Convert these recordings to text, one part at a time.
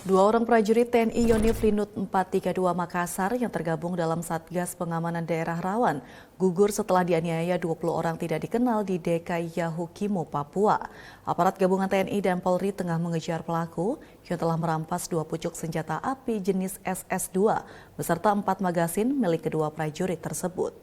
Dua orang prajurit TNI Yonif Linut 432 Makassar yang tergabung dalam Satgas Pengamanan Daerah Rawan gugur setelah dianiaya 20 orang tidak dikenal di DKI Yahukimo, Papua. Aparat gabungan TNI dan Polri tengah mengejar pelaku yang telah merampas 2 pucuk senjata api jenis SS-2 beserta 4 magasin milik kedua prajurit tersebut.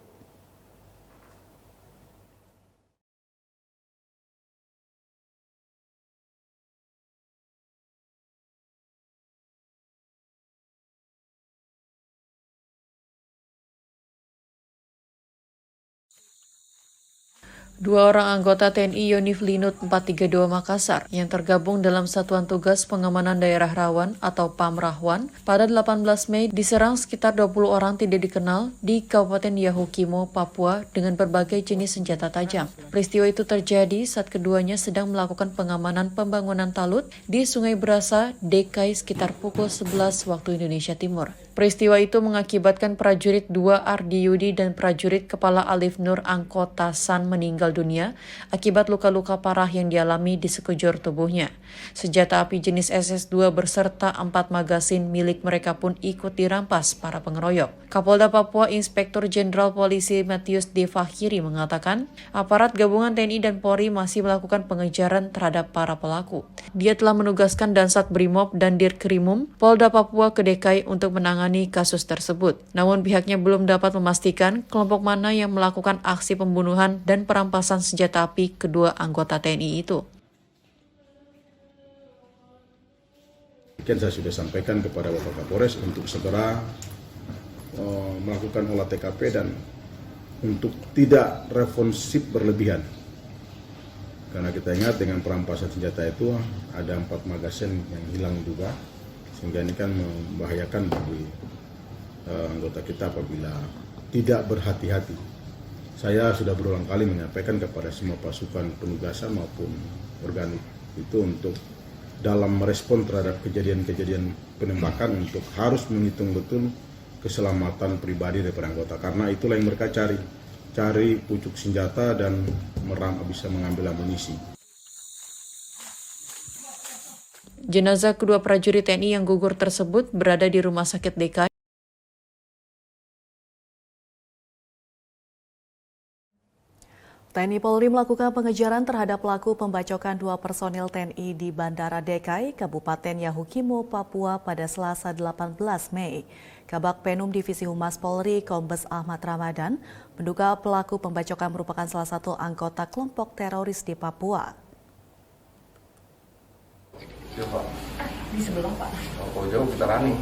Dua orang anggota TNI Yonif Linut 432 Makassar yang tergabung dalam Satuan Tugas Pengamanan Daerah Rawan atau PAMRAHWAN pada 18 Mei diserang sekitar 20 orang tidak dikenal di Kabupaten Yahukimo, Papua dengan berbagai jenis senjata tajam. Peristiwa itu terjadi saat keduanya sedang melakukan pengamanan pembangunan talut di Sungai Berasa, DKI sekitar pukul 11 waktu Indonesia Timur. Peristiwa itu mengakibatkan prajurit 2 Ardi Yudi dan prajurit Kepala Alif Nur Angkotasan meninggal dunia akibat luka-luka parah yang dialami di sekujur tubuhnya. Senjata api jenis SS-2 beserta 4 magasin milik mereka pun ikut dirampas para pengeroyok. Kapolda Papua Inspektur Jenderal Polisi Matius D. Fakhiri mengatakan, aparat gabungan TNI dan Polri masih melakukan pengejaran terhadap para pelaku. Dia telah menugaskan Dansat Brimob dan Dirkrimum Polda Papua ke DKI untuk menangani kasus tersebut. Namun pihaknya belum dapat memastikan kelompok mana yang melakukan aksi pembunuhan dan perampasan senjata api kedua anggota TNI itu. Saya sudah sampaikan kepada Bapak Kapolres untuk segera melakukan olah TKP dan untuk tidak responsif berlebihan. Karena kita ingat dengan perampasan senjata itu ada 4 magasin yang hilang juga, sehingga ini kan membahayakan bagi anggota kita apabila tidak berhati-hati. Saya sudah berulang kali menyampaikan kepada semua pasukan penugasan maupun organik itu untuk dalam merespon terhadap kejadian-kejadian penembakan untuk harus menghitung betul keselamatan pribadi daripada anggota, karena itulah yang mereka cari pucuk senjata dan bisa mengambil amunisi. Jenazah kedua prajurit TNI yang gugur tersebut berada di Rumah Sakit DKI. TNI Polri melakukan pengejaran terhadap pelaku pembacokan 2 personil TNI di Bandara DKI, Kabupaten Yahukimo, Papua pada Selasa 18 Mei. Kabak Penum Divisi Humas Polri, Kombes Ahmad Ramadan, menduga pelaku pembacokan merupakan salah satu anggota kelompok teroris di Papua. Siapa? Di sebelah, Pak. Oh, jauh kita running.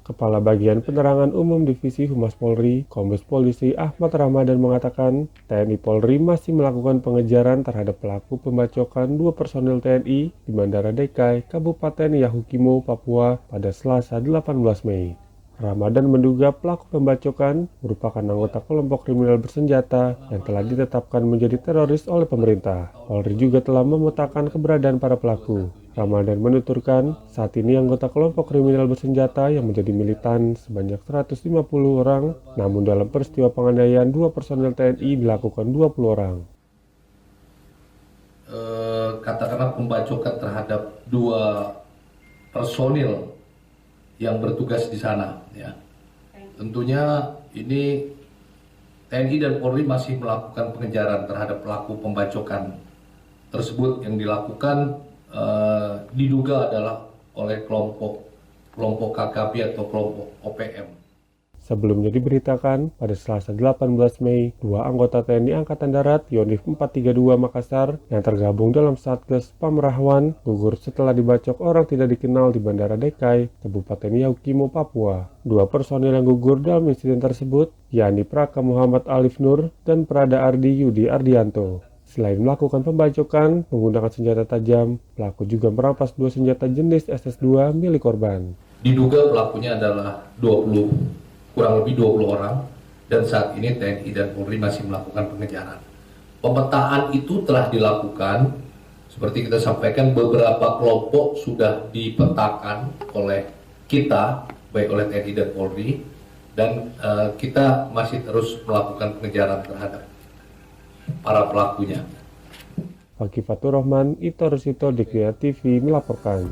Kepala Bagian Penerangan Umum Divisi Humas Polri, Kombes Polisi Ahmad Ramadan mengatakan, TNI Polri masih melakukan pengejaran terhadap pelaku pembacokan 2 personil TNI di Bandara DKI, Kabupaten Yahukimo, Papua pada Selasa 18 Mei. Ramadan menduga pelaku pembacokan merupakan anggota kelompok kriminal bersenjata yang telah ditetapkan menjadi teroris oleh pemerintah. Polri juga telah memetakan keberadaan para pelaku. Ramadan menuturkan, saat ini anggota kelompok kriminal bersenjata yang menjadi militan sebanyak 150 orang, namun dalam peristiwa penganiayaan 2 personel TNI dilakukan 20 orang. Katakanlah pembacokan terhadap 2 personil yang bertugas di sana, ya. Tentunya ini TNI dan Polri masih melakukan pengejaran terhadap pelaku pembacokan tersebut yang dilakukan diduga adalah oleh kelompok KKP atau kelompok OPM. Sebelumnya diberitakan, pada Selasa 18 Mei, 2 anggota TNI Angkatan Darat Yonif 432 Makassar yang tergabung dalam Satgas PAMRAHWAN gugur setelah dibacok orang tidak dikenal di Bandara DKI, Kabupaten Yahukimo, Papua. 2 personil yang gugur dalam insiden tersebut, yakni Praka Muhammad Alif Nur dan Prada Ardi Yudi Ardianto. Selain melakukan pembacokan menggunakan senjata tajam, pelaku juga merampas 2 senjata jenis SS-2 milik korban. Diduga pelakunya adalah kurang lebih 20 orang, dan saat ini TNI dan Polri masih melakukan pengejaran. Pemetaan itu telah dilakukan, seperti kita sampaikan, beberapa kelompok sudah dipetakan oleh kita, baik oleh TNI dan Polri, dan kita masih terus melakukan pengejaran terhadap para pelakunya. Fakih Fatur Rahman, Ito Rusito, Dikliat TV melaporkan.